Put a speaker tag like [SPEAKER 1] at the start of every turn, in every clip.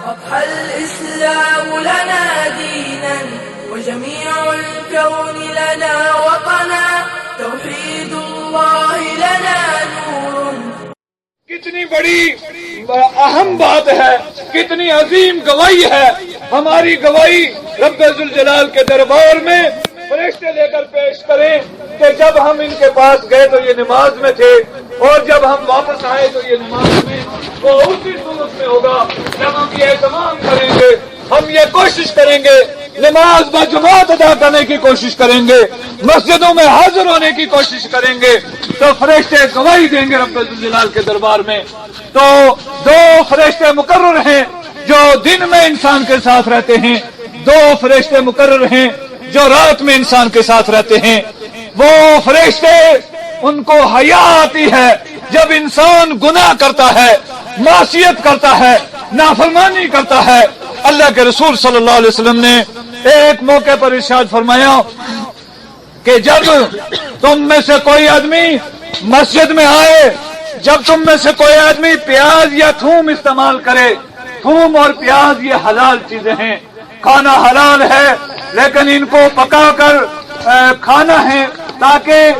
[SPEAKER 1] أضحى الإسلام لنا دينا وجميع الكون لنا وطنا توحيد الله لنا نور.
[SPEAKER 2] کتنی بڑی اہم بات ہے، کتنی عظیم گواہی ہے. ہماری گواہی رب ذوالجلال کے دربار میں فرشتے لے کر پیش کریں کہ جب ہم ان کے پاس گئے تو یہ نماز میں تھے، اور جب ہم واپس آئے تو یہ نماز میں، وہ اسی صورت میں ہوگا جب ہم یہ اہتمام کریں گے، ہم یہ کوشش کریں گے، نماز بجماعت ادا کرنے کی کوشش کریں گے، مسجدوں میں حاضر ہونے کی کوشش کریں گے، تو فرشتے گواہی دیں گے رب ذوالجلال کے دربار میں. تو دو فرشتے مقرر ہیں جو دن میں انسان کے ساتھ رہتے ہیں، دو فرشتے مقرر ہیں جو رات میں انسان کے ساتھ رہتے ہیں. وہ فرشتے ان کو حیا آتی ہے جب انسان گناہ کرتا ہے، معصیت کرتا ہے، نافرمانی کرتا ہے. اللہ کے رسول صلی اللہ علیہ وسلم نے ایک موقع پر ارشاد فرمایا کہ جب تم میں سے کوئی آدمی مسجد میں آئے، جب تم میں سے کوئی آدمی پیاز یا تھوم استعمال کرے، تھوم اور پیاز یہ حلال چیزیں ہیں، کھانا حلال ہے، لیکن ان کو پکا کر کھانا ہے تاکہ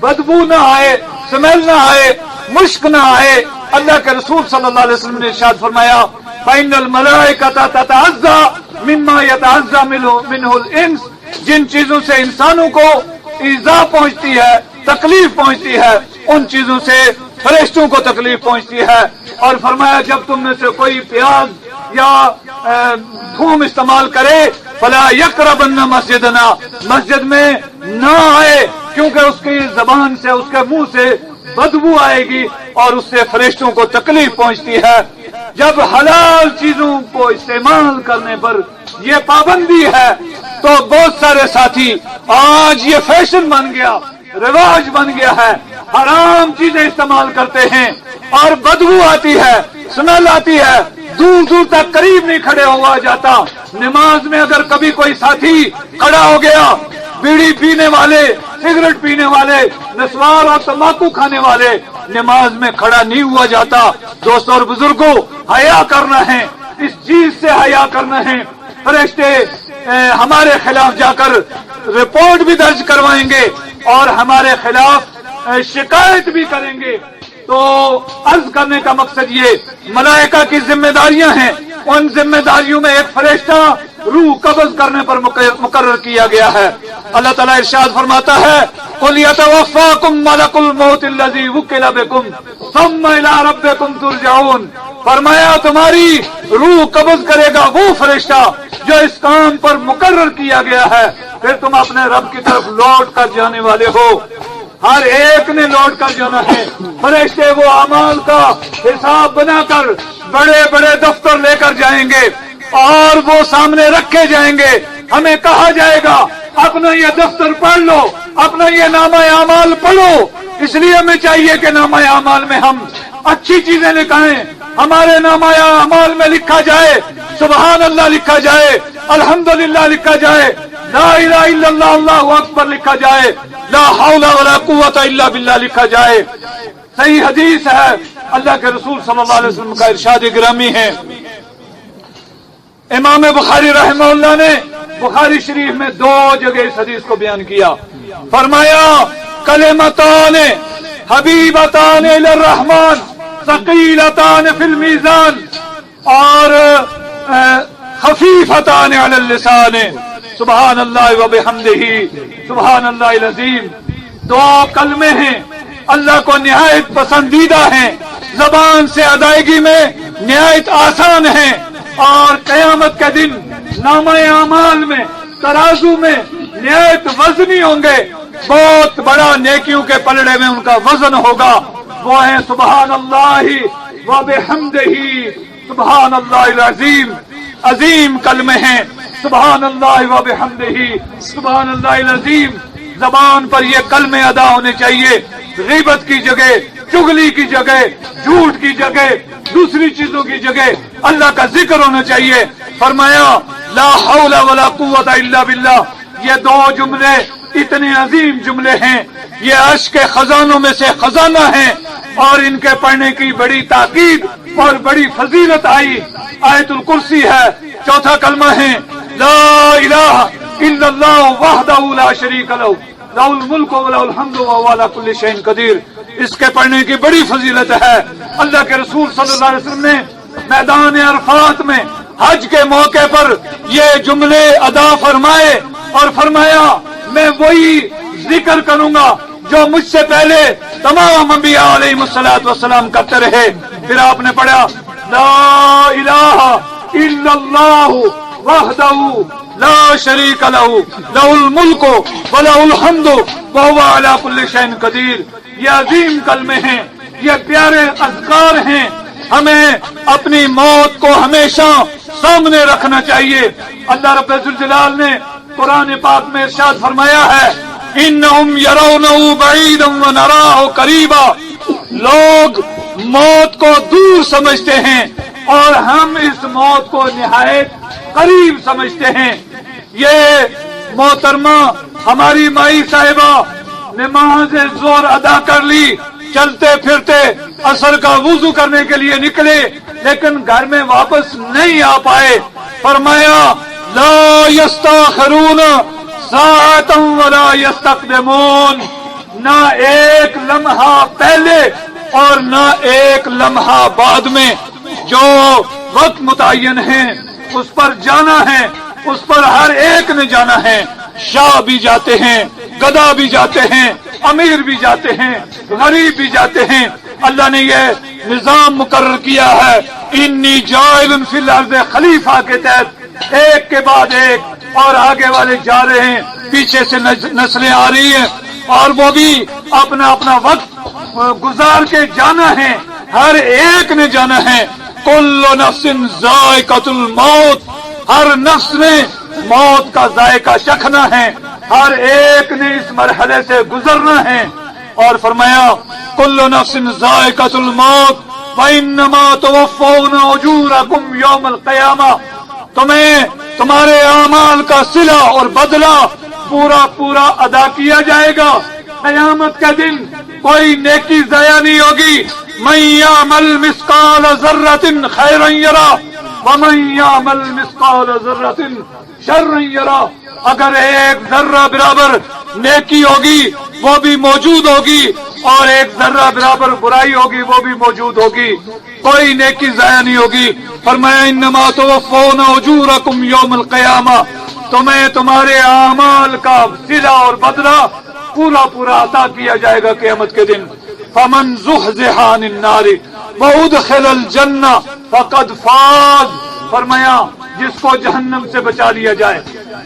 [SPEAKER 2] بدبو نہ آئے، سمیل نہ آئے، مشک نہ آئے. اللہ کے رسول صلی اللہ علیہ وسلم نے ارشاد فرمایا فَإِنَّ الْمَلَائِكَةَ تَتَعَزَّى مِمَّا يَتَعَزَّى مِنْهُ الْإِنسُ. جن چیزوں سے انسانوں کو ایذا پہنچتی ہے، تکلیف پہنچتی ہے، ان چیزوں سے فرشتوں کو تکلیف پہنچتی ہے. اور فرمایا جب تم میں سے کوئی پیاز یا تھوم استعمال کرے فلا یقربن مسجدنا، مسجد میں نہ آئے، کیونکہ اس کی زبان سے، اس کے منہ سے بدبو آئے گی اور اس سے فرشتوں کو تکلیف پہنچتی ہے. جب حلال چیزوں کو استعمال کرنے پر یہ پابندی ہے تو بہت سارے ساتھی آج یہ فیشن بن گیا، رواج بن گیا ہے، حرام چیزیں استعمال کرتے ہیں اور بدبو آتی ہے، سمیل آتی ہے، دور دور تک قریب نہیں کھڑے ہوا جاتا. نماز میں اگر کبھی کوئی ساتھی کھڑا ہو گیا، بیڑی پینے والے، سگریٹ پینے والے، نسوار اور تمباکو کھانے والے، نماز میں کھڑا نہیں ہوا جاتا. دوستوں اور بزرگوں، حیا کرنا ہے، اس چیز سے حیا کرنا ہے. فرشتے ہمارے خلاف جا کر رپورٹ بھی درج کروائیں گے اور ہمارے خلاف شکایت بھی کریں گے. تو عرض کرنے کا مقصد یہ، ملائکہ کی ذمہ داریاں ہیں، ان ذمہ داریوں میں ایک فرشتہ روح قبض کرنے پر مقرر کیا گیا ہے. اللہ تعالیٰ ارشاد فرماتا ہے قُلْ يَتَوَفَّاكُمْ مَلَكُ الْمَوْتِ الَّذِي وُكِّلَ بِكُمْ ثُمَّ إِلَىٰ رَبِّكُمْ تُرْجَعُونَ. فرمایا تمہاری روح قبض کرے گا وہ فرشتہ جو اس کام پر مقرر کیا گیا ہے، پھر تم اپنے رب کی طرف لوٹ کر جانے والے ہو. ہر ایک نے لوٹ کر جانا ہے. فرشتے وہ اعمال کا حساب بنا کر بڑے بڑے دفتر لے کر جائیں گے اور وہ سامنے رکھے جائیں گے. ہمیں کہا جائے گا اپنا یہ دفتر پڑھ لو، اپنا یہ نامہ اعمال پڑھو. اس لیے ہمیں چاہیے کہ نامہ اعمال میں ہم اچھی چیزیں لکھائیں. ہمارے نامہ اعمال میں لکھا جائے سبحان اللہ، لکھا جائے الحمدللہ، لکھا جائے لا الہ الا اللہ، اللہ اکبر لکھا جائے، لا حول ولا قوت الا باللہ لکھا جائے. صحیح حدیث ہے، اللہ کے رسول صلی اللہ علیہ وسلم کا ارشاد گرامی ہے. امام بخاری رحمہ اللہ نے بخاری شریف میں 2 جگہ اس حدیث کو بیان کیا. فرمایا کلمتان حبیبتان الی الرحمن ثقیلتان فی المیزان اور خفیفتان علی اللسان سبحان اللہ وبحمدہ سبحان اللہ العظیم. 2 کلمے ہیں، اللہ کو نہایت پسندیدہ ہیں، زبان سے ادائیگی میں نہایت آسان ہیں، اور قیامت کے دن نامہ اعمال میں، ترازو میں نہایت وزنی ہوں گے. بہت بڑا نیکیوں کے پلڑے میں ان کا وزن ہوگا. وہ ہیں سبحان اللہ وبحمدہ سبحان اللہ العظیم. عظیم کلمے ہیں سبحان اللہ وبحمدہ سبحان اللہ العظیم. زبان پر یہ کلمے ادا ہونے چاہیے. غیبت کی جگہ، چغلی کی جگہ، جھوٹ کی جگہ، دوسری چیزوں کی جگہ اللہ کا ذکر ہونا چاہیے. فرمایا لا حول ولا قوت الا باللہ. یہ 2 جملے اتنے عظیم جملے ہیں، یہ عرش کے خزانوں میں سے خزانہ ہیں، اور ان کے پڑھنے کی بڑی تاکید اور بڑی فضیلت آئی. آیت الکرسی ہے, چوتھا کلمہ ہے لا الہ الا اللہ وحدہ لا شریک لہ لہ الملک و لہ الحمد وہو علی کل شیء قدیر. اس کے پڑھنے کی بڑی فضیلت ہے. اللہ کے رسول صلی اللہ علیہ وسلم نے میدان عرفات میں حج کے موقع پر یہ جملے ادا فرمائے اور فرمایا میں وہی ذکر کروں گا جو مجھ سے پہلے تمام انبیاء علیہ الصلوۃ والسلام کرتے رہے. پھر آپ نے پڑھا لا الہ الا اللہ وحدہ لا شریک لہ لہ الملک و لہ الحمد وہو علی کل شیء قدیر. یہ عظیم کلمے ہیں, یہ پیارے اذکار ہیں. ہمیں اپنی موت کو ہمیشہ سامنے رکھنا چاہیے. اللہ رب الجلال نے قرآن پاک میں ارشاد فرمایا ہے انہم یرونہ بعیدا ونراہ قریبا. لوگ موت کو دور سمجھتے ہیں اور ہم اس موت کو نہایت قریب سمجھتے ہیں. یہ محترمہ ہماری مائی صاحبہ نماز ظہر ادا کر لی, چلتے پھرتے عصر کا وضو کرنے کے لیے نکلے لیکن گھر میں واپس نہیں آ پائے. فرمایا لا یستاخرون ساعۃ ولا یستقدمون. نہ ایک لمحہ پہلے اور نہ ایک لمحہ بعد میں. جو وقت متعین ہے اس پر جانا ہے, اس پر ہر ایک نے جانا ہے. شاہ بھی جاتے ہیں, گدا بھی جاتے ہیں, امیر بھی جاتے ہیں, غریب بھی جاتے ہیں. اللہ نے یہ نظام مقرر کیا ہے انی جاعل فی الارض خلیفہ کے تحت ایک کے بعد ایک اور آگے والے جا رہے ہیں, پیچھے سے نسلیں آ رہی ہیں اور وہ بھی اپنا اپنا وقت گزار کے جانا ہے. ہر ایک نے جانا ہے. کل نفس ذائقۃ الموت. ہر نفس نے موت کا ذائقہ چکھنا ہے. ہر ایک نے اس مرحلے سے گزرنا ہے. اور فرمایا کل نفس ذائقۃ الموت وانما توفون اجورکم یوم القیامہ. تمہیں تمہارے اعمال کا صلہ اور بدلہ پورا پورا ادا کیا جائے گا. قیامت کا دن کوئی نیکی ضائع نہیں ہوگی. من یعمل مثقال ذرۃ خیرا یرہ ومن یعمل مثقال ذرۃ شرا یرہ. اگر ایک ذرہ برابر نیکی ہوگی وہ بھی موجود ہوگی اور ایک ذرہ برابر برائی ہوگی وہ بھی موجود ہوگی. کوئی نیکی ضائع نہیں ہوگی. فرمایا انما توفون اجورکم یوم القیامہ. تمہیں تمہارے اعمال کا صلہ اور بدلہ پورا پورا عطا کیا جائے گا قیامت کے دن. فمن زحزح عن النار وادخل الجنہ فقد فاز. فرمایا جس کو جہنم سے بچا لیا جائے,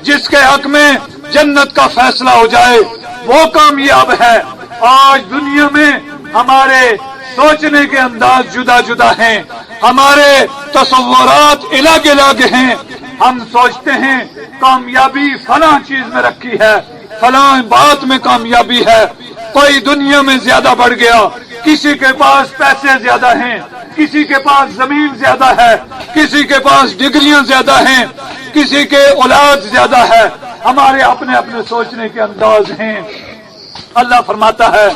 [SPEAKER 2] جس کے حق میں جنت کا فیصلہ ہو جائے وہ کامیاب ہے. آج دنیا میں ہمارے سوچنے کے انداز جدا جدا ہیں, ہمارے تصورات الگ الگ ہیں. ہم سوچتے ہیں کامیابی فلاں چیز میں رکھی ہے, فلاں بات میں کامیابی ہے. کوئی دنیا میں زیادہ بڑھ گیا, کسی کے پاس پیسے زیادہ ہیں, کسی کے پاس زمین زیادہ ہے, کسی کے پاس ڈگریاں زیادہ ہیں, کسی کے اولاد زیادہ ہے. ہمارے اپنے اپنے سوچنے کے انداز ہیں. اللہ فرماتا ہے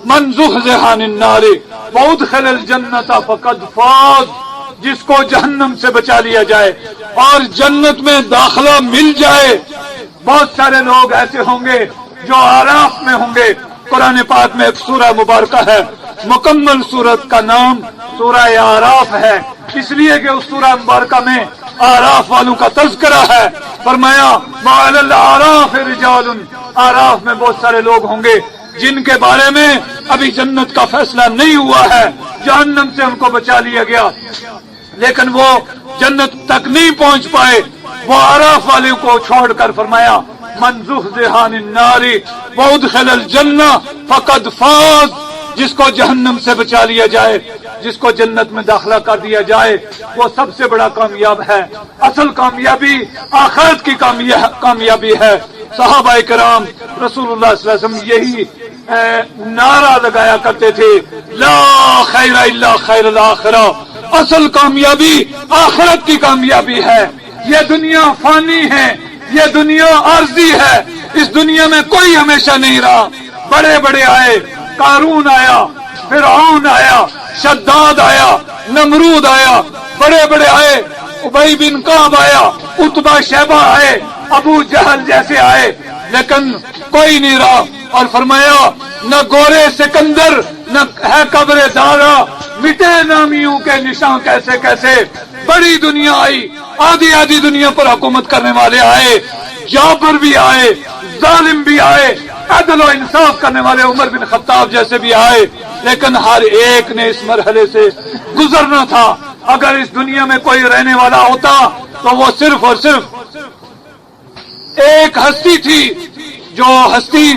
[SPEAKER 2] من زحزح عن النار وادخل الجنۃ فقد فاز. جس کو جہنم سے بچا لیا جائے اور جنت میں داخلہ مل جائے. بہت سارے لوگ ایسے ہوں گے جو آراف میں ہوں گے. قرآن پاک میں ایک سورہ مبارکہ ہے, مکمل سورت کا نام سورہ آراف ہے, اس لیے کہ اس سورہ مبارکہ میں آراف والوں کا تذکرہ ہے. فرمایا وعلی الاعراف رجال. آراف میں بہت سارے لوگ ہوں گے جن کے بارے میں ابھی جنت کا فیصلہ نہیں ہوا ہے, جہنم سے ان کو بچا لیا گیا لیکن وہ جنت تک نہیں پہنچ پائے. وہ آراف والے کو چھوڑ کر فرمایا من زحزح عن النار وادخل الجنہ فقد فاز. جس کو جہنم سے بچا لیا جائے, جس کو جنت میں داخلہ کر دیا جائے وہ سب سے بڑا کامیاب ہے. اصل کامیابی آخرت کی کامیابی ہے. صحابہ کرام رسول اللہ صلی اللہ علیہ وسلم یہی نعرہ لگایا کرتے تھے لا خیر الا خیر الاخرہ. اصل کامیابی آخرت کی کامیابی ہے. یہ دنیا فانی ہے, یہ دنیا عارضی ہے. اس دنیا میں کوئی ہمیشہ نہیں رہا. بڑے بڑے آئے, قارون آیا, فرعون آیا, شداد آیا, نمرود آیا، بڑے بڑے آئے، ابی بن کعب آیا، عتبہ شیبہ آئے، ابو جہل جیسے آئے، لیکن کوئی نہیں رہا۔ اور فرمایا نہ گورے سکندر نہ ہے قبر دارا، مٹے نامیوں کے نشان کیسے کیسے۔ بڑی دنیا آئی، آدھی آدھی دنیا پر حکومت کرنے والے آئے، جابر بھی آئے، ظالم بھی آئے، عدل و انصاف کرنے والے عمر بن خطاب جیسے بھی آئے، لیکن ہر ایک نے اس مرحلے سے گزرنا تھا۔ اگر اس دنیا میں کوئی رہنے والا ہوتا تو وہ صرف اور صرف ایک ہستی تھی، جو ہستی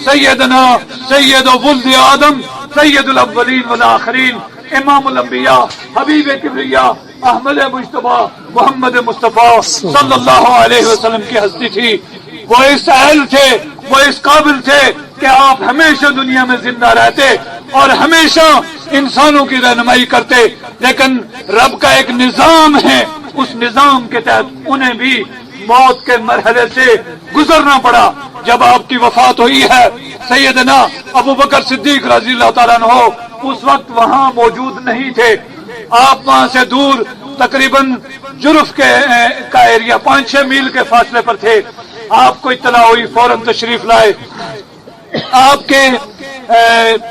[SPEAKER 2] سیدنا سید ولد آدم سید الاولین والآخرین امام الانبیاء حبیب کبریا احمد مجتبی محمد مصطفیٰ صلی اللہ علیہ وسلم کی ہستی تھی۔ وہ اس اہل تھے، وہ اس قابل تھے کہ آپ ہمیشہ دنیا میں زندہ رہتے اور ہمیشہ انسانوں کی رہنمائی کرتے، لیکن رب کا ایک نظام ہے، اس نظام کے تحت انہیں بھی موت کے مرحلے سے گزرنا پڑا۔ جب آپ کی وفات ہوئی ہے، سیدنا ابو بکر صدیق رضی اللہ تعالیٰ عنہ اس وقت وہاں موجود نہیں تھے، آپ وہاں سے دور تقریباً جرف کا ایریا 5-6 میل کے فاصلے پر تھے۔ آپ کو اطلاع ہوئی، فوراً تشریف لائے، آپ کے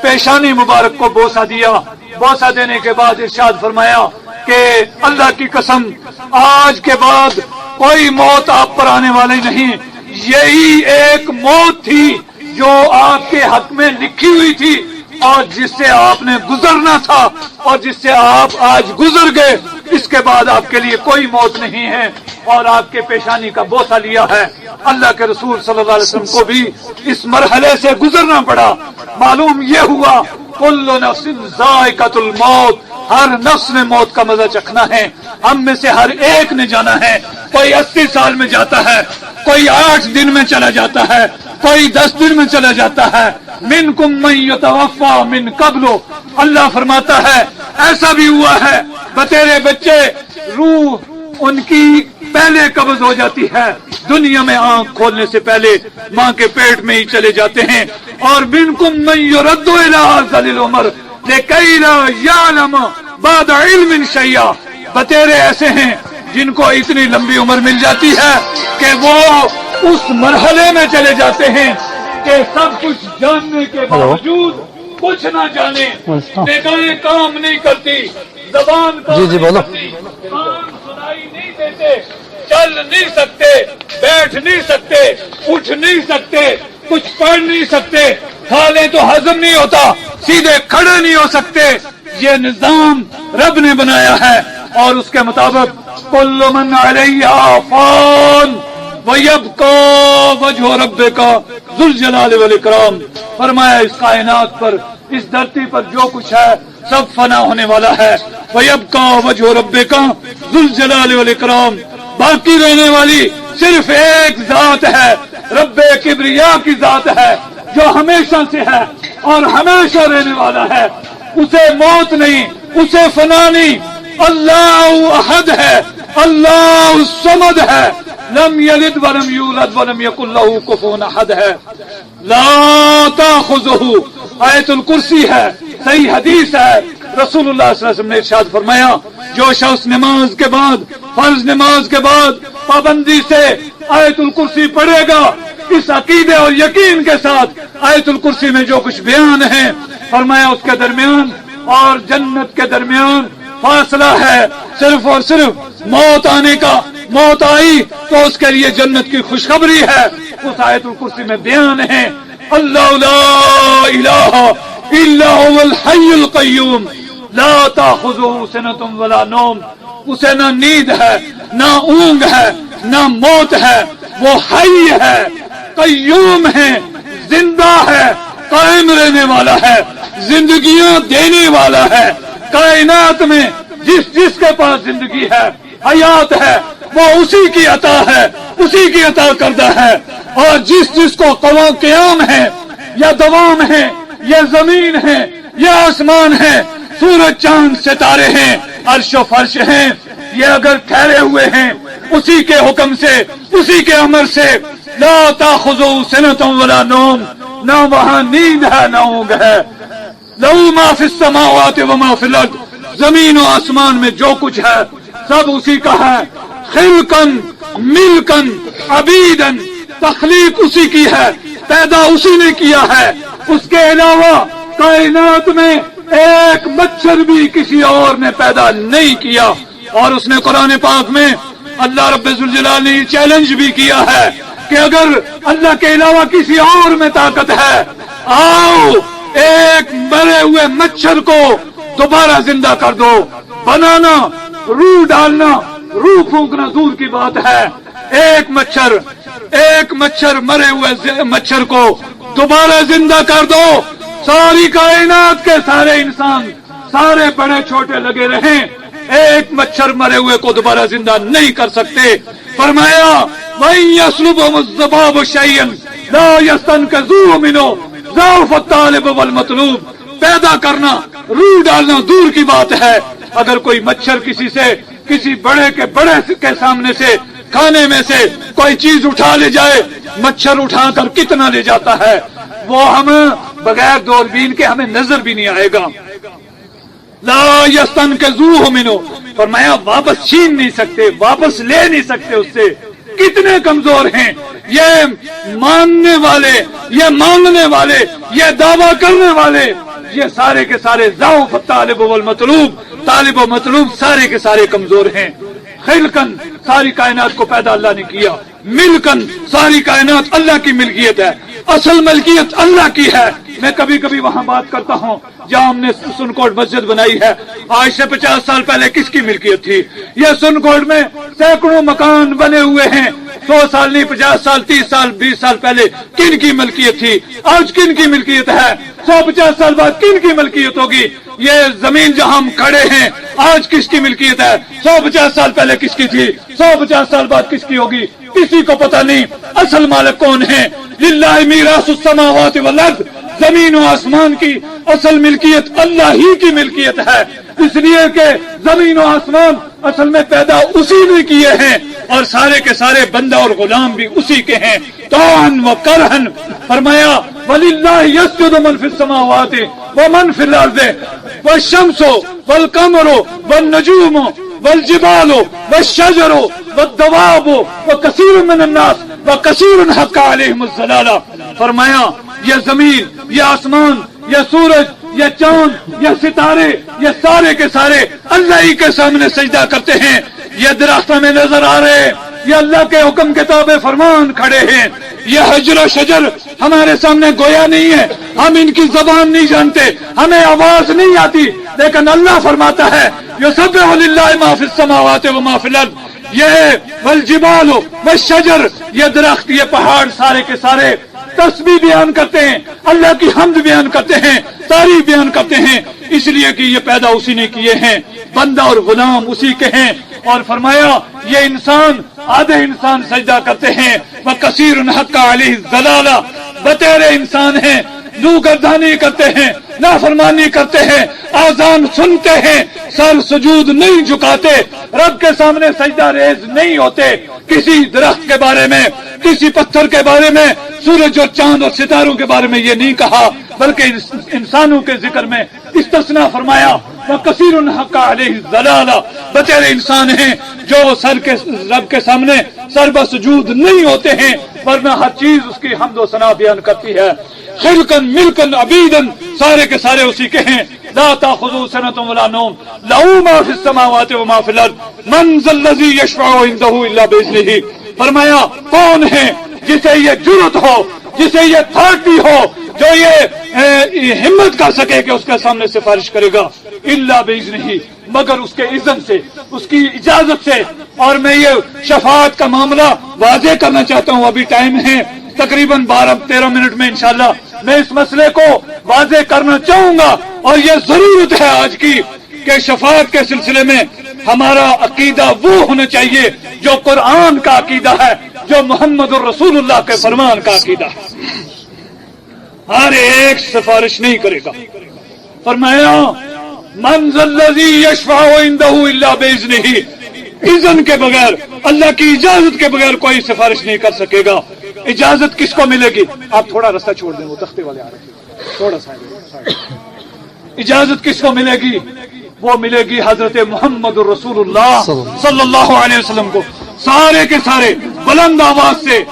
[SPEAKER 2] پیشانی مبارک کو بوسہ دیا، بوسہ دینے کے بعد ارشاد فرمایا کہ اللہ کی قسم آج کے بعد کوئی موت آپ پر آنے والی نہیں، یہی ایک موت تھی جو آپ کے حق میں لکھی ہوئی تھی اور جس سے آپ نے گزرنا تھا اور جس سے آپ آج گزر گئے، اس کے بعد آپ کے لیے کوئی موت نہیں ہے، اور آپ کے پیشانی کا بوسہ لیا ہے۔ اللہ کے رسول صلی اللہ علیہ وسلم کو بھی اس مرحلے سے گزرنا پڑا۔ معلوم یہ ہوا کل نفس ذائقۃ الموت، ہر نفس نے موت کا مزہ چکھنا ہے۔ ہم میں سے ہر ایک نے جانا ہے، کوئی 80 سال میں جاتا ہے، کوئی 8 دن میں چلا جاتا ہے، کوئی 10 دن میں چلا جاتا ہے۔ منکم من یتوفی من قبل، اللہ فرماتا ہے ایسا بھی ہوا ہے بتیرے بچے روح ان کی پہلے قبض ہو جاتی ہے، دنیا میں آنکھ کھولنے سے پہلے ماں کے پیٹ میں ہی چلے جاتے ہیں۔ اور منکم من یرد الی ارذل العمر لکی لا یعلم بعد علم شیئا، بتیرے ایسے ہیں جن کو اتنی لمبی عمر مل جاتی ہے کہ وہ اس مرحلے میں چلے جاتے ہیں کہ سب کچھ جاننے کے باوجود کچھ نہ جانے، نگاہیں کام نہیں کرتی، زبان کام نہیں کرتی، کان سنائی نہیں دیتے، چل نہیں سکتے، بیٹھ نہیں سکتے، اٹھ نہیں سکتے، کچھ پڑھ نہیں سکتے، کھا لیں تو ہضم نہیں ہوتا، سیدھے کھڑے نہیں ہو سکتے۔ یہ نظام رب نے بنایا ہے اور اس کے مطابق کل من علیہا فان وَيَبْقَى وَجْهُ رَبِّكَ ذُو الْجَلَالِ وَالْإِكْرَامِ، فرمایا اس کائنات پر، اس دھرتی پر جو کچھ ہے سب فنا ہونے والا ہے۔ وَيَبْقَى وَجْهُ رَبِّكَ ذُو الْجَلَالِ وَالْإِكْرَامِ، باقی رہنے والی صرف ایک ذات ہے، رب کبریا کی ذات ہے جو ہمیشہ سے ہے اور ہمیشہ رہنے والا ہے، اسے موت نہیں، اسے فنا نہیں۔ اللہ احد ہے، اللہ الصمد ہے، لم یلد ولم یولد ولم یکن لہ کفوا احد ہے، لا تاخذہ، آیت الکرسی ہے، صحیح حدیث ہے، رسول اللہ صلی اللہ علیہ وسلم نے ارشاد فرمایا جو شخص نماز کے بعد، فرض نماز کے بعد پابندی سے آیت الکرسی پڑھے گا، اس عقیدے اور یقین کے ساتھ آیت الکرسی میں جو کچھ بیان ہے، فرمایا اس کے درمیان اور جنت کے درمیان فاصلہ ہے صرف اور صرف موت آنے کا۔ موت آئی تو اس کے لیے جنت کی خوشخبری ہے، اس آیت الکرسی میں بیان ہے اللہ لا الہ الا هو الحی القیوم لا تاخذہ سنۃ ولا نوم، اسے نہ نیند ہے، نہ اونگ ہے، نہ موت ہے، وہ حی ہے، قیوم ہے، زندہ ہے، قائم رہنے والا ہے، زندگیاں دینے والا ہے۔ کائنات میں جس کے پاس زندگی ہے، حیات ہے، وہ اسی کی عطا ہے، اسی کی عطا کردہ ہے، اور جس کو قیام ہے یا دوام ہے یا زمین ہے یا آسمان ہے، سورج چاند ستارے ہیں، عرش و فرش ہیں، یہ اگر ٹھہرے ہوئے ہیں اسی کے حکم سے، اسی کے امر سے، لا تاخذہ سنۃ ولا نوم، نہ وہاں نیند ہے نہ اونگ ہے، لہ ما فی السماوات وما فی الارض، زمین و آسمان میں جو کچھ ہے سب اسی کا ہے. خلقن ملکن عبیدن، تخلیق اسی کی ہے، پیدا اسی نے کیا ہے. اس کے علاوہ کائنات میں ایک مچھر بھی کسی اور نے پیدا نہیں کیا. اور اس نے قرآن پاک میں اللہ رب ذوالجلال نے چیلنج بھی کیا ہے کہ اگر اللہ کے علاوہ کسی اور میں طاقت ہے، آؤ ایک مرے ہوئے مچھر کو دوبارہ زندہ کر دو. بنانا، روح ڈالنا، روح پھونکنا دور کی بات ہے. ایک مچھر مرے ہوئے مچھر کو دوبارہ زندہ کر دو. ساری کائنات کے سارے انسان، سارے بڑے چھوٹے لگے رہیں، ایک مچھر مرے ہوئے کو دوبارہ زندہ نہیں کر سکتے. فرمایا وَإِن يَسْلُبْهُمُ الذُّبَابُ شَيْئًا لَا يَسْتَنْقِذُوهُ مِنْهُ ضَعْفَ الطَّالِبِ وَالْمَطْلُوبِ. پیدا کرنا، روح ڈالنا دور کی بات ہے. اگر کوئی مچھر کسی بڑے کے سامنے سے کھانے میں سے کوئی چیز اٹھا لے جائے، مچھر اٹھا کر کتنا لے جاتا ہے، وہ ہم بغیر دوربین کے ہمیں نظر بھی نہیں آئے گا. لا یستنقذوہ منہ، فرمایا واپس چھین نہیں سکتے، واپس لے نہیں سکتے اس سے. کتنے کمزور ہیں یہ ماننے والے، یہ مانگنے والے، یہ دعویٰ کرنے والے، یہ سارے کے سارے ضعف الطالب والمطلوب، طالب و مطلوب سارے کے سارے کمزور ہیں. خلقن، ساری کائنات کو پیدا اللہ نے کیا. ملکن، ساری کائنات اللہ کی ملکیت ہے، اصل ملکیت اللہ کی ہے. میں کبھی کبھی وہاں بات کرتا ہوں جہاں ہم نے سنکوٹ مسجد بنائی ہے، آج سے 50 سال پہلے کس کی ملکیت تھی؟ یہ سنکوٹ میں سینکڑوں مکان بنے ہوئے ہیں. 100 سال نہیں، 50 سال، 30 سال، 20 سال پہلے کن کی ملکیت تھی؟ آج کن کی ملکیت ہے؟ 150 سال بعد کن کی ملکیت ہوگی؟ یہ زمین جہاں ہم کھڑے ہیں آج کس کی ملکیت ہے؟ 150 سال پہلے کس کی تھی؟ 150 سال بعد کس کی ہوگی؟ کسی کو پتہ نہیں. اصل مالک کون ہے؟ للہ میراث السماوات والارض، زمین و آسمان کی اصل ملکیت اللہ ہی کی ملکیت ہے. اس لیے کہ زمین و آسمان اصل میں پیدا اسی نے کیے ہیں، اور سارے کے سارے بندہ اور غلام بھی اسی کے ہیں. طوعاً و کرہن، فرمایا وَلِلَّهِ يَسْجُدُ مَنْ فِي السَّمَاوَاتِ وَمَنْ فِي الْأَرْضِ وَالشَّمْسُ وَالْقَمَرُ وَالنُّجُومُ وَالْجِبَالُ وَالشَّجَرُ وَالدَّوَابُ وَكَثِيرٌ مِّنَ النَّاسِ وَكَثِيرٌ حَقَّ عَلَيْهِمُ الضَّلَالَةُ. فرمایا یہ زمین، یہ آسمان، یہ سورج، یہ چاند، یہ ستارے، یہ سارے کے سارے اللہ ہی کے سامنے سجدہ کرتے ہیں. یہ درخت میں نظر آ رہے، یہ اللہ کے حکم کے تابع فرمان کھڑے ہیں. یہ حجر و شجر ہمارے سامنے گویا نہیں ہے، ہم ان کی زبان نہیں جانتے، ہمیں آواز نہیں آتی، لیکن اللہ فرماتا ہے یسبح للہ ما فی السماوات و ما فی الارض. یہ والجبال والشجر، یہ درخت، یہ پہاڑ سارے کے سارے تسبیح بیان کرتے ہیں، اللہ کی حمد بیان کرتے ہیں، تعریف بیان کرتے ہیں، اس لیے کہ یہ پیدا اسی نے کیے ہیں، بندہ اور غلام اسی کے ہیں. اور فرمایا یہ انسان، آدھے انسان سجدہ کرتے ہیں. وَكَثِيرٌ حَقَّ عَلَيْهِ الضَّلَالَةُ، بتیرے انسان ہیں، روگردانی کرتے ہیں، نافرمانی کرتے ہیں، آذان سنتے ہیں، سر سجود نہیں جھکاتے، رب کے سامنے سجدہ ریز نہیں ہوتے. کسی درخت کے بارے میں، کسی پتھر کے بارے میں، سورج اور چاند اور ستاروں کے بارے میں یہ نہیں کہا، بلکہ انسانوں کے ذکر میں استثناء فرمایا. وَكَثِيرٌ حَقَّ عَلَيْهِ الضَّلَالَةُ، بتیرے انسان ہیں جو رب کے سامنے سر بسجود نہیں ہوتے ہیں، ورنہ ہر چیز اس کی حمد و ثنا بیان کرتی ہے. خلقن ملکن عبیدن، سارے کے سارے اسی کے ہیں. لا تأخذه سنة ولا نوم له ما في السماوات وما في الارض من ذا الذي يشفع عنده الا باذنه. فرمایا کون ہے جسے یہ جرأت ہو، جسے یہ تھاٹی ہو، جو یہ ہمت کر سکے کہ اس کے سامنے سفارش کرے گا، الا باذنه، مگر اس کے اذن سے، اس کی اجازت سے. اور میں یہ شفاعت کا معاملہ واضح کرنا چاہتا ہوں، ابھی ٹائم ہے تقریباً 12-13 منٹ میں انشاءاللہ میں اس مسئلے کو واضح کرنا چاہوں گا. اور یہ ضرورت ہے آج کی کہ شفاعت کے سلسلے میں ہمارا عقیدہ وہ ہونا چاہیے جو قرآن کا عقیدہ ہے، جو محمد الرسول اللہ کے فرمان کا عقیدہ ہے. ہر ایک سفارش نہیں کرے گا. فرمایا من ذا الذی یشفع عنده الا باذنہ، اذن کے بغیر، اللہ کی اجازت کے بغیر کوئی سفارش نہیں کر سکے گا. اجازت کس کو ملے گی؟ آپ تھوڑا رستہ چھوڑ دیں، وہ تختے والے آ رہے ہیں، تھوڑا سا. اجازت کس کو ملے گی؟ وہ ملے گی حضرت محمد الرسول اللہ صلی اللہ علیہ وسلم کو. سارے کے سارے بلند آواز سے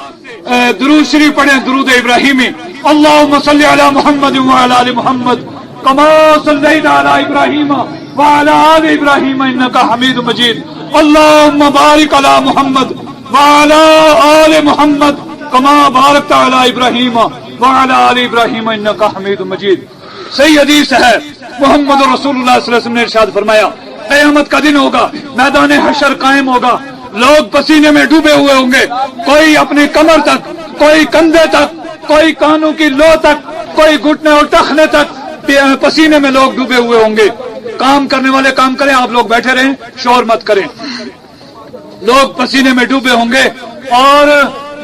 [SPEAKER 2] درود شریف پڑھیں, درود ابراہیمی. اللہم صلی علی محمد وعلی آل محمد کما صلیت علی ابراہیم وعلی آل ابراہیم انک حمید مجید. اللہم بارک علی محمد وعلی آل محمد کما بارکت علی ابراہیم وعلی آل ابراہیم انک حمید مجید. صحیح حدیث ہے, محمد رسول اللہ صلی اللہ علیہ وسلم نے ارشاد فرمایا, قیامت کا دن ہوگا, میدان حشر قائم ہوگا, لوگ پسینے میں ڈوبے ہوئے ہوں گے, کوئی اپنی کمر تک, کوئی کندھے تک, کوئی کانوں کی لو تک, کوئی گھٹنے اور ٹخنے تک پسینے میں لوگ ڈوبے ہوئے ہوں گے. کام کرنے والے کام کریں, آپ لوگ بیٹھے رہیں, شور مت کریں. لوگ پسینے میں ڈوبے ہوں گے اور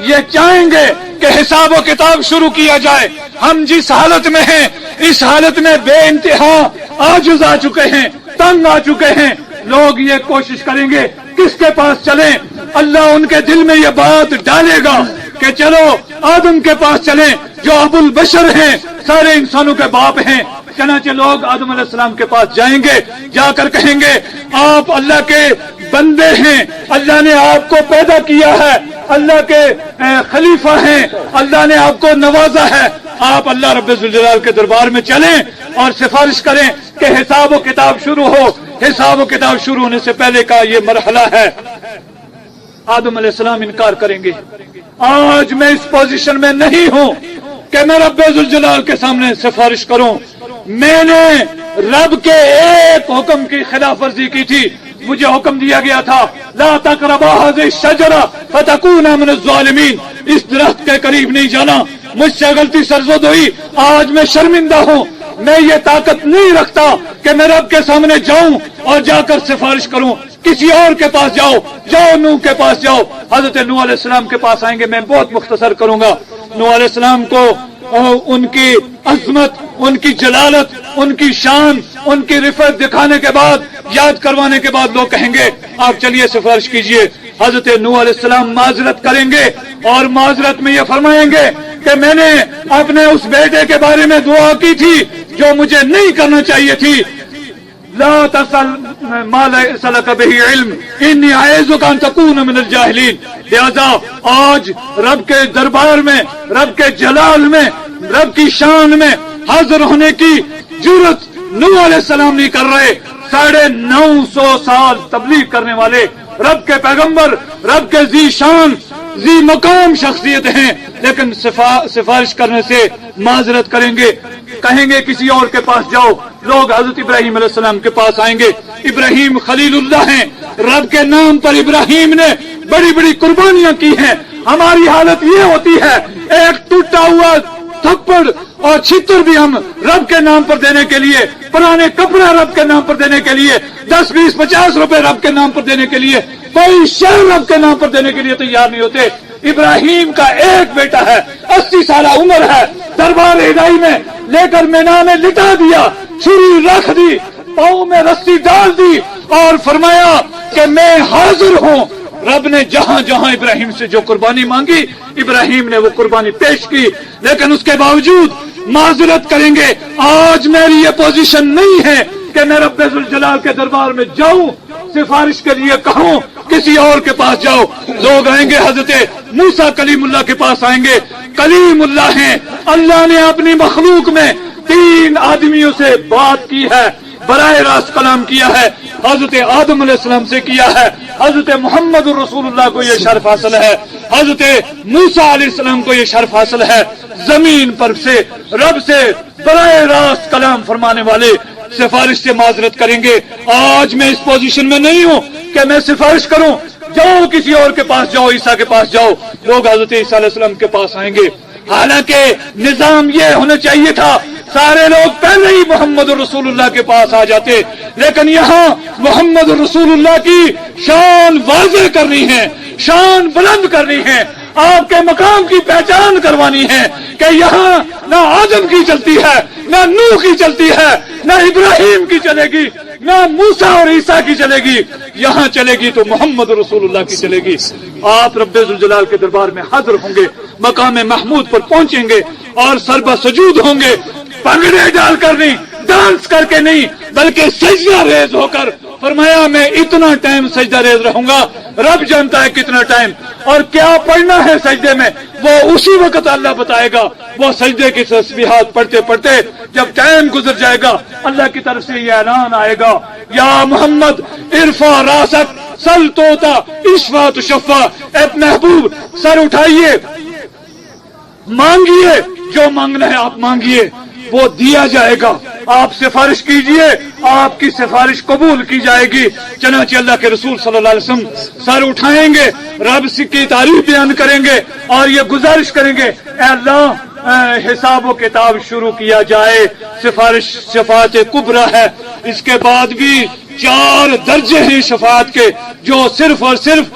[SPEAKER 2] یہ چاہیں گے کہ حساب و کتاب شروع کیا جائے. ہم جس حالت میں ہیں اس حالت میں بے انتہا عاجز آ چکے ہیں, تنگ آ چکے ہیں. لوگ یہ کوشش کریں گے کس کے پاس چلیں. اللہ ان کے دل میں یہ بات ڈالے گا کہ چلو آدم کے پاس چلیں جو ابو البشر ہیں, سارے انسانوں کے باپ ہیں. چنانچہ لوگ آدم علیہ السلام کے پاس جائیں گے, جا کر کہیں گے آپ اللہ کے بندے ہیں, اللہ نے آپ کو پیدا کیا ہے, اللہ کے خلیفہ ہیں, اللہ نے آپ کو نوازا ہے, آپ اللہ رب ذوالجلال کے دربار میں چلیں اور سفارش کریں کہ حساب و کتاب شروع ہو. حساب و کتاب شروع ہونے سے پہلے کا یہ مرحلہ ہے. آدم علیہ السلام انکار کریں گے, آج میں اس پوزیشن میں نہیں ہوں کہ میں رب ذوالجلال کے سامنے سفارش کروں. میں نے رب کے ایک حکم کی خلاف ورزی کی تھی. مجھے حکم دیا گیا تھا لا تقربا هذه الشجرة فتكونا من الظالمین, اس درخت کے قریب نہیں جانا. مجھ سے غلطی سرزد ہوئی, آج میں شرمندہ ہوں. میں یہ طاقت نہیں رکھتا کہ میں رب کے سامنے جاؤں اور جا کر سفارش کروں. کسی اور کے پاس جاؤ, جاؤ نوح کے پاس جاؤ. حضرت نوح علیہ السلام کے پاس آئیں گے. میں بہت مختصر کروں گا. نوح علیہ السلام کو ان کی عظمت, ان کی جلالت, ان کی شان, ان کی رفعت دکھانے کے بعد, یاد کروانے کے بعد لوگ کہیں گے آپ چلیے سفارش کیجئے. حضرت نوح علیہ السلام معذرت کریں گے اور معذرت میں یہ فرمائیں گے کہ میں نے اپنے اس بیٹے کے بارے میں دعا کی تھی جو مجھے نہیں کرنا چاہیے تھی. لا تسل ما ليس لك به علم انی اعوذک ان تکون من الجاہلین. لہذا آج رب کے دربار میں, رب کے جلال میں, رب کی شان میں حاضر ہونے کی جرت نوح علیہ السلام نہیں کر رہے. 950 سال تبلیغ کرنے والے رب کے پیغمبر, رب کے ذی شان ذی مقام شخصیت ہیں, لیکن سفارش کرنے سے معذرت کریں گے, کہیں گے کسی اور کے پاس جاؤ. لوگ حضرت ابراہیم علیہ السلام کے پاس آئیں گے. ابراہیم خلیل اللہ ہیں, رب کے نام پر ابراہیم نے بڑی بڑی قربانیاں کی ہیں. ہماری حالت یہ ہوتی ہے ایک ٹوٹا ہوا تھپڑ اور چھتر بھی ہم رب کے نام پر دینے کے لیے, پرانے کپڑے رب کے نام پر دینے کے لیے, 10 20 50 روپے رب کے نام پر دینے کے لیے, کوئی شہر رب کے نام پر دینے کے لیے تیار نہیں ہوتے. ابراہیم کا ایک بیٹا ہے, 80 سالہ عمر ہے, دربار الہی میں لے کر مینا میں لٹا دیا, چھری رکھ دی, پاؤں میں رسی ڈال دی اور فرمایا کہ میں حاضر ہوں. رب نے جہاں جہاں ابراہیم سے جو قربانی مانگی ابراہیم نے وہ قربانی پیش کی, لیکن اس کے باوجود معذرت کریں گے. آج میری یہ پوزیشن نہیں ہے کہ میں رب ذوالجلال کے دربار میں جاؤں, سفارش کے لیے کہوں کسی اور کے پاس جاؤ. لوگ آئیں گے حضرت موسیٰ کلیم اللہ کے پاس آئیں گے. کلیم اللہ ہیں, اللہ نے اپنی مخلوق میں 3 آدمیوں سے بات کی ہے, براہ راست کلام کیا ہے. حضرت آدم علیہ السلام سے کیا ہے, حضرت محمد الرسول اللہ کو یہ شرف حاصل ہے, حضرت موسیٰ علیہ السلام کو یہ شرف حاصل ہے. زمین پر سے رب سے براہ راست کلام فرمانے والے سفارش سے معذرت کریں گے. آج میں اس پوزیشن میں نہیں ہوں کہ میں سفارش کروں. جاؤ کسی اور کے پاس جاؤ, عیسیٰ کے پاس جاؤ. لوگ حضرت عیسیٰ علیہ السلام کے پاس آئیں گے. حالانکہ نظام یہ ہونا چاہیے تھا سارے لوگ پہلے ہی محمد رسول اللہ کے پاس آ جاتے, لیکن یہاں محمد رسول اللہ کی شان واضح کرنی ہے, شان بلند کرنی ہے, آپ کے مقام کی پہچان کروانی ہے کہ یہاں نہ آدم کی چلتی ہے, نہ نوح کی چلتی ہے, نہ ابراہیم کی چلے گی, نہ موسیٰ اور عیسیٰ کی چلے گی. یہاں چلے گی تو محمد رسول اللہ کی چلے گی. آپ رب ذوالجلال کے دربار میں حاضر ہوں گے, مقام محمود پر پہنچیں گے اور سربہ سجود ہوں گے. پگڑے ڈال کر نہیں, ڈانس کر کے نہیں بلکہ سجدہ ریز ہو کر فرمایا میں اتنا ٹائم سجدہ ریز رہوں گا، رب جانتا ہے کتنا ٹائم اور کیا پڑھنا ہے سجدے میں، وہ اسی وقت اللہ بتائے گا۔ وہ سجدے کی تسبیحات پڑھتے پڑھتے جب ٹائم گزر جائے گا اللہ کی طرف سے یہ اعلان آئے گا، یا محمد ارفع راسک سل توتا اشفا تشفا، اے محبوب سر اٹھائیے، مانگیے، جو مانگنا ہے آپ مانگیے، وہ دیا جائے گا، آپ سفارش کیجئے، آپ کی سفارش قبول کی جائے گی۔ چنانچہ اللہ کے رسول صلی اللہ علیہ وسلم سر اٹھائیں گے، رب کی تعریف بیان کریں گے اور یہ گزارش کریں گے، اے اللہ حساب و کتاب شروع کیا جائے، سفارش شفاعت کبریٰ ہے، اس کے بعد بھی 4 درجے ہیں شفاعت کے جو صرف اور صرف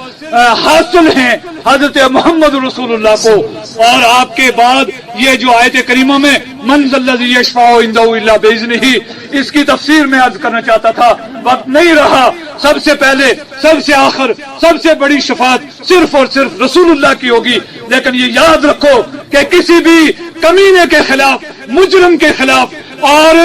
[SPEAKER 2] حاصل ہیں حضرت محمد رسول اللہ کو، اور آپ کے بعد یہ جو آیت کریمہ میں من ذا الذی یشفع عنده الا باذنہ، اس کی تفسیر میں عرض کرنا چاہتا تھا، وقت نہیں رہا۔ سب سے پہلے، سب سے آخر، سب سے بڑی شفاعت صرف اور صرف رسول اللہ کی ہوگی، لیکن یہ یاد رکھو کہ کسی بھی کمینے کے خلاف، مجرم کے خلاف اور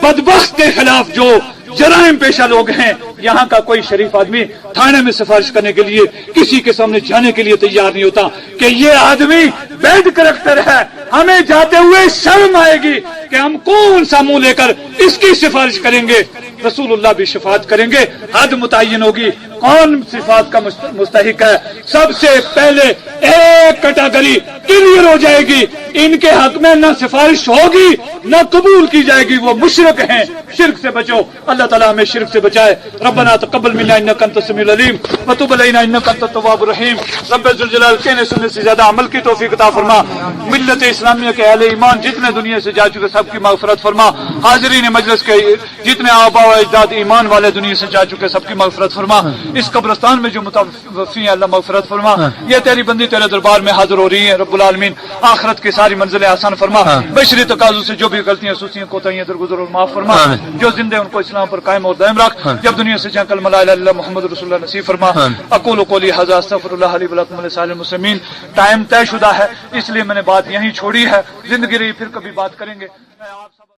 [SPEAKER 2] بدبخت کے خلاف جو جرائم پیشہ لوگ ہیں، یہاں کا کوئی شریف آدمی تھانے میں سفارش کرنے کے لیے کسی کے سامنے جانے کے لیے تیار نہیں ہوتا کہ یہ آدمی بیڈ کریکٹر ہے، ہمیں جاتے ہوئے شرم آئے گی کہ ہم کون سا منہ لے کر اس کی سفارش کریں گے۔ رسول اللہ بھی شفاعت کریں گے، حد متعین ہوگی کون صفات کا مستحق ہے۔ سب سے پہلے ایک کیٹیگری کلیئر ہو جائے گی، ان کے حق میں نہ سفارش ہوگی نہ قبول کی جائے گی، وہ مشرک ہیں۔ شرک سے بچو، اللہ تعالیٰ ہمیں شرک سے بچائے۔ ربنا تقبل منا انک انت السمیع العلیم وتب علینا انک انت التواب الرحیم۔ رب ذوالجلال کہنے سننے سے زیادہ عمل کی توفیق عطا فرما۔ ملت اسلامیہ کے اہل ایمان جتنے دنیا سے جا چکے سب کی مغفرت فرما۔ حاضرین مجلس کے جتنے آبا و اجداد ایمان والے دنیا سے جا چکے سب کی مغفرت فرما۔ اس قبرستان میں جو متوفی ہیں اللہ مغفرت فرما۔ یہ تیری بندی تیرے دربار میں حاضر ہو رہی ہیں، رب العالمین آخرت کی ساری منزلیں آسان فرما۔ بشری تقاضوں سے جو بھی غلطیاں سستیاں کوتاہیاں درگزر اور معاف فرما۔ جو زندے ان کو اسلام پر قائم اور دائم رکھ، جب دنیا سے جا کلمہ لا الہ الا اللہ محمد رسول اللہ نصیب فرما۔ اقول قولی ھذا استغفر اللہ لی ولکم ولسائر المسلمین۔ ٹائم طے شدہ ہے اس لیے میں نے بات یہیں چھوڑی ہے، زندگی رہی پھر کبھی بات کریں گے۔